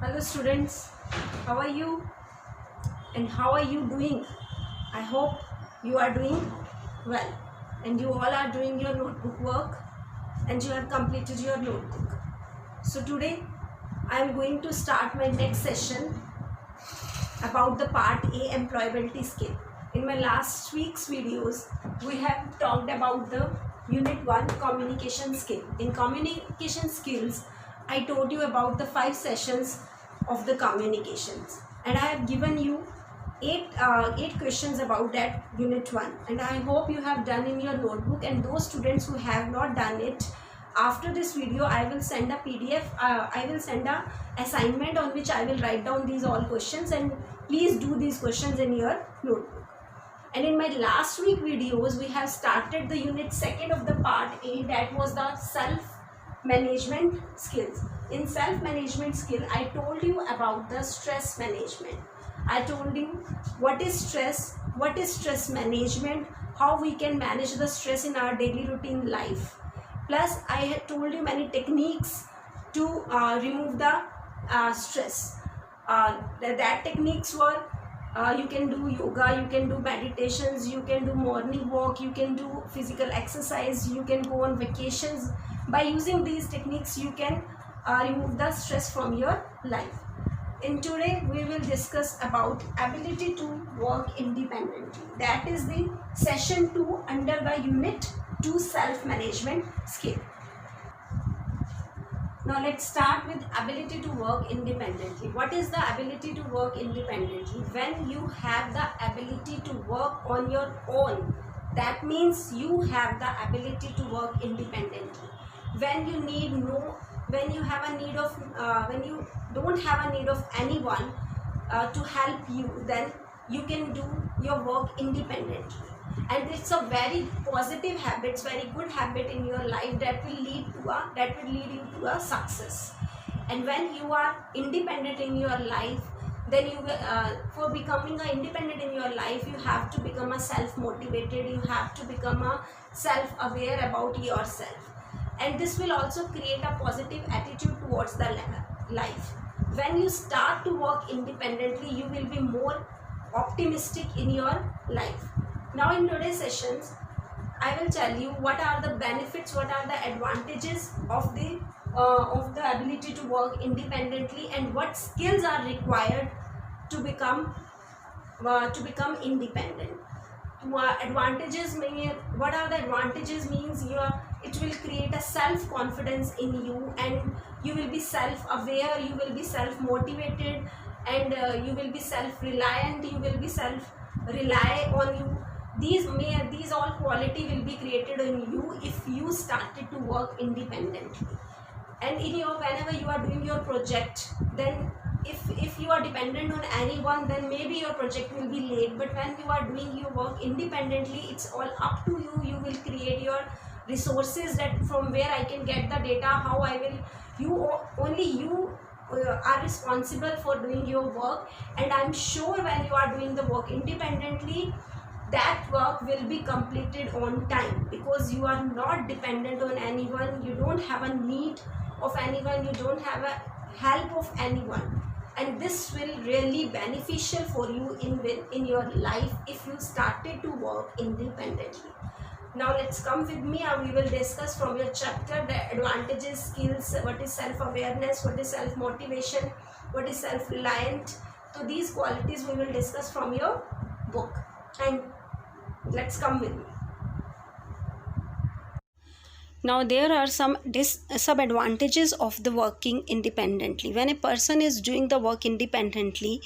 Hello students, how are you and how are you doing? I hope you are doing well and you all are doing your notebook work and you have completed your notebook. So today I am going to start my next session about the part A, employability skill. In my last week's videos we have talked about the unit 1, communication skill. In communication skills I told you about the 5 sessions of the communications and I have given you 8 questions about that unit 1, and I hope you have done in your notebook. And those students who have not done it, after this video I will send a PDF, I will send a assignment on which I will write down these all questions, and please do these questions in your notebook. And in my last week videos we have started the unit 2 of the part A, that was the self management skills. In self management skill I told you about the stress management. I told you what is stress management, how we can manage the stress in our daily routine life. Plus I had told you many techniques to remove the stress. That techniques were you can do yoga, you can do meditations, you can do morning walk, you can do physical exercise, you can go on vacations. By using these techniques you can remove the stress from your life. And today we will discuss about ability to work independently. That is the session 2 under the unit 2, self management skill. Now let's start with ability to work independently. What is the ability to work independently? When you have the ability to work on your own, that means you have the ability to work independently. When you don't have a need of anyone to help you, then you can do your work independently. And it's a very positive habit, very good habit in your life that will lead you to a success. And when you are independent in your life, then you for becoming independent in your life, you have to become a self-motivated, you have to become a self-aware about yourself. And this will also create a positive attitude towards the life. When you start to work independently, you will be more optimistic in your life. Now in today's sessions, I will tell you what are the benefits, what are the advantages of the ability to work independently, and what skills are required to become independent. Advantages mean, what are the advantages means it will create a self-confidence in you, and you will be self-aware, you will be self-motivated, and you will be self-reliant, you will be self-rely on you. These all quality will be created in you if you started to work independently. And whenever you are doing your project, then if you are dependent on anyone, then maybe your project will be late. But when you are doing your work independently, it's all up to you. You will create your resources, that from where I can get the data, how I will, only you are responsible for doing your work. And I'm sure when you are doing the work independently, that work will be completed on time, because you are not dependent on anyone, you don't have a need of anyone, you don't have a help of anyone. And this will really beneficial for you in your life if you started to work independently. Now let's come with me and we will discuss from your chapter the advantages, skills, what is self-awareness, what is self-motivation, what is self-reliant. So these qualities we will discuss from your book, and let's come with me. Now there are some disadvantages of the working independently. When a person is doing the work independently,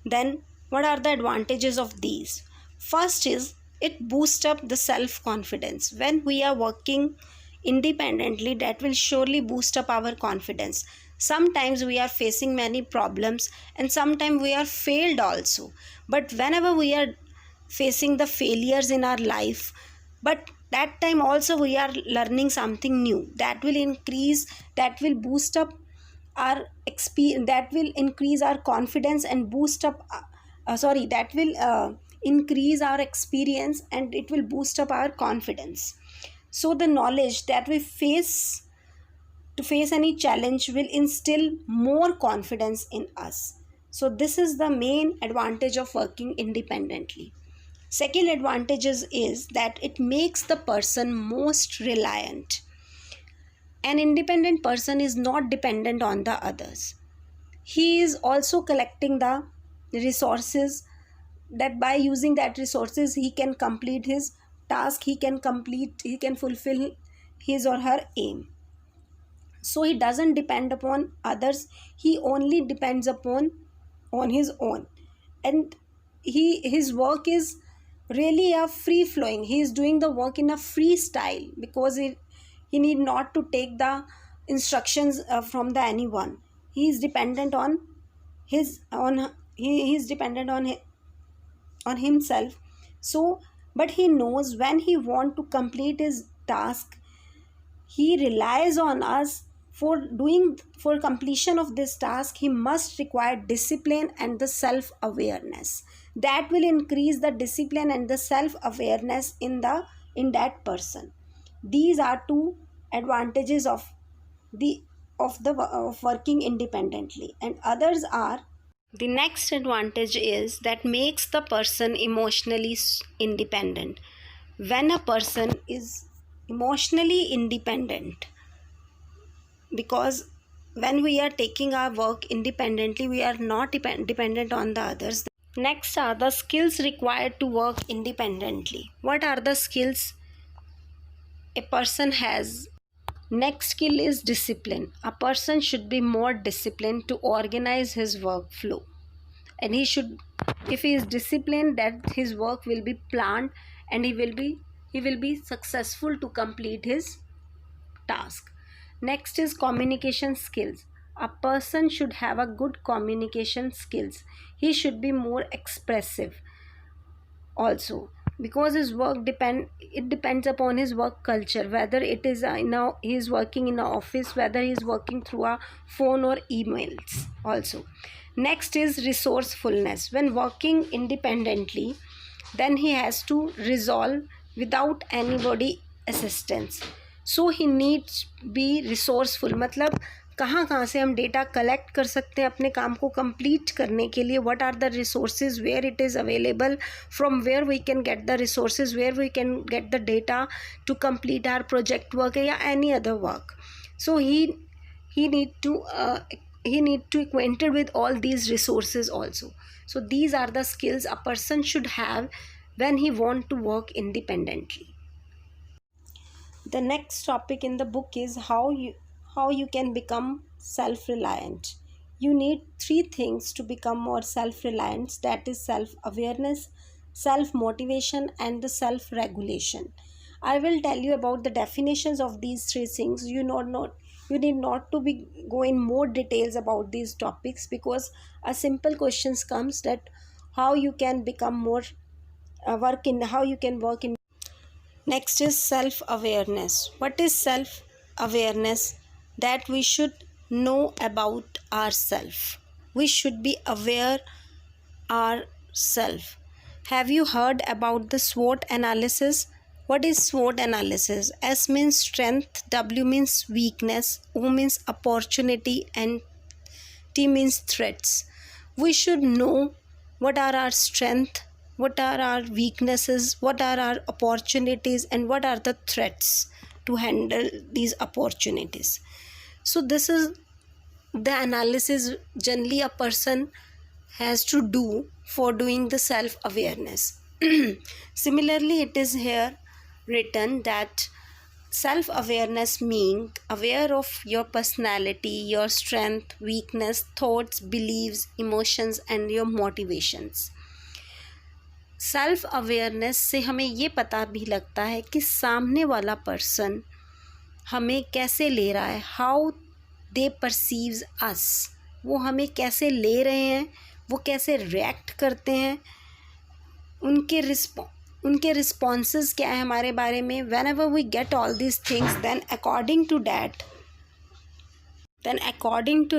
then what are the advantages of these? First is, it boosts up the self-confidence. When we are working independently, that will surely boost up our confidence. Sometimes we are facing many problems and sometimes we are failed also. But whenever we are facing the failures in our life, but that time also we are learning something new, that will boost up our experience, that will increase our confidence and boost up that will increase our experience and it will boost up our confidence. So the knowledge that we face to face any challenge will instill more confidence in us. So this is the main advantage of working independently. Second advantage is that it makes the person most reliant. An independent person is not dependent on the others. He is also collecting the resources, that by using that resources he can complete his task, he can fulfill his or her aim. So he doesn't depend upon others, he only depends upon on his own. And his work is really a free flowing. He is doing the work in a free style, because he need not to take the instructions from the anyone. He is dependent on on himself. So but he knows when he want to complete his task, he relies on us for completion of this task. He must require discipline and the self awareness. That will increase the discipline and the self awareness in that person. These are two advantages of working independently. And others are, the next advantage is that makes the person emotionally independent. When a person is emotionally independent, because when we are taking our work independently, we are not dependent on the others. Next are the skills required to work independently. What are the skills a person has? Next skill is discipline. A person should be more disciplined to organize his workflow. And if he is disciplined, that his work will be planned and he will be successful to complete his task. Next is communication skills. A person should have a good communication skills. He should be more expressive also, because his work depends upon his work culture, whether it is he is working in an office, whether he is working through a phone or emails also. Next is resourcefulness. When working independently, then he has to resolve without anybody assistance. So he needs be resourceful. मतलब कहाँ से हम data collect कर सकते हैं अपने काम को कंप्लीट करने के लिए. What are the resources, where it is available, from where we can get the resources, where we can get the data to complete our project work या any other work. So he need to acquainted with all these resources also. So these are the skills a person should have when he want to work independently. The next topic in the book is how you can become self-reliant. You need 3 things to become more self-reliant, that is self-awareness, self-motivation and the self-regulation. I will tell you about the definitions of these 3 things. You need not to be go in more details about these topics, because a simple questions comes that how you can become more how you can work in. Next is self-awareness. What is self-awareness? That we should know about ourselves. We should be aware ourselves. Have you heard about the SWOT analysis? What is SWOT analysis? S means strength, W means weakness, O means opportunity, and T means threats. We should know what are our strengths, what are our weaknesses, what are our opportunities, and what are the threats to handle these opportunities. So this is the analysis generally a person has to do for doing the self-awareness. Similarly, it is here written that self-awareness means aware of your personality, your strength, weakness, thoughts, beliefs, emotions and your motivations. Self awareness से हमें ये पता भी लगता है कि सामने वाला पर्सन हमें कैसे ले रहा है, हाउ दे परसीव्स अस, वो हमें कैसे ले रहे हैं, वो कैसे रिएक्ट करते हैं, उनके रिस्पॉन्सेस क्या है हमारे बारे में. Whenever we get all this things, then according to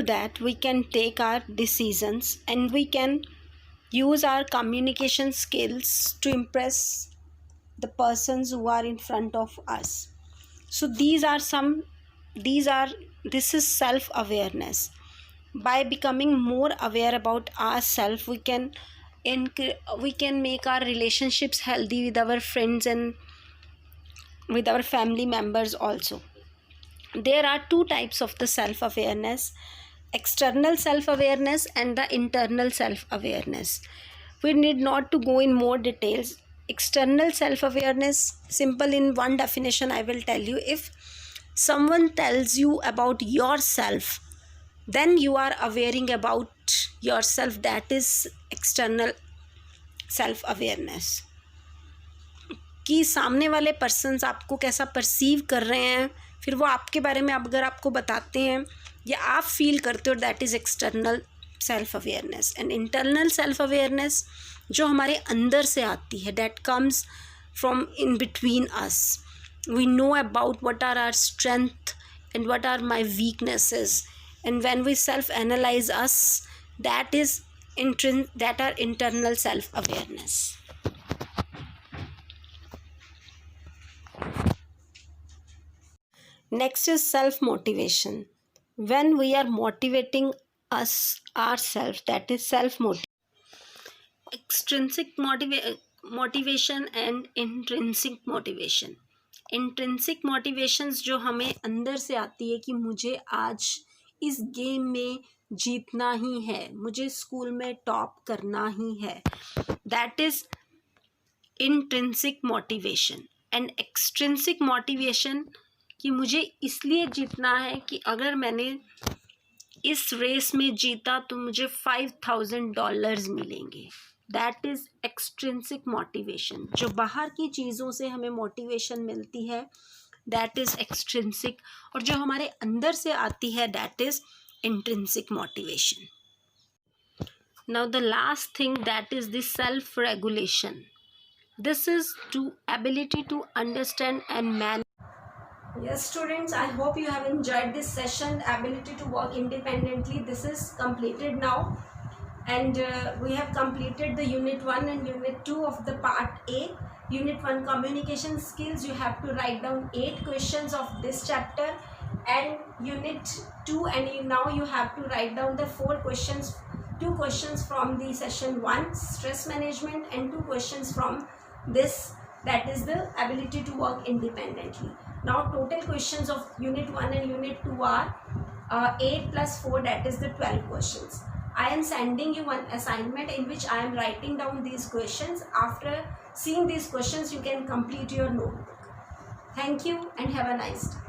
that we can take our decisions and we can use our communication skills to impress the persons who are in front of us. So these are some this is self awareness. By becoming more aware about ourselves, we can make our relationships healthy with our friends and with our family members also. There are two types of the self awareness: external self awareness and the internal self awareness. We need not to go in more details. External self awareness, simple in one definition I will tell you: if someone tells you about yourself, then you are awareing about yourself. That is external self awareness. कि सामने वाले persons आपको कैसा perceive कर रहे हैं, फिर वो आपके बारे में अगर आपको बताते हैं या आप फील करते हो, that is external self awareness. And internal self awareness जो हमारे अंदर से आती है, that comes from in between us. We know about what are our strength and what are my weaknesses, and when we self analyse us, that is that are internal self awareness. Next is self motivation. When we are motivating ourselves, that is self motivation. Extrinsic motivation and intrinsic motivation. Intrinsic motivations जो हमें अंदर से आती है कि मुझे आज इस गेम में जीतना ही है, मुझे स्कूल में टॉप करना ही है, that is intrinsic motivation. And extrinsic motivation कि मुझे इसलिए जीतना है कि अगर मैंने इस रेस में जीता तो मुझे $5,000 मिलेंगे. That is extrinsic motivation. जो बाहर की चीज़ों से हमें मोटिवेशन मिलती है, दैट इज एक्सट्रिंसिक. और जो हमारे अंदर से आती है, that is intrinsic motivation. Now the last thing, that is the self regulation. This is to ability to understand and manage. Yes students, I hope you have enjoyed this session, ability to work independently. This is completed now, and we have completed the unit 1 and unit 2 of the part A. Unit 1 communication skills, you have to write down 8 questions of this chapter, and unit 2 and now you have to write down the 2 questions from the session 1 stress management, and 2 questions from this, that is the ability to work independently. Now total questions of unit 1 and unit 2 are 8 plus 4, that is the 12 questions. I am sending you one assignment in which I am writing down these questions. After seeing these questions, you can complete your notebook. Thank you and have a nice day.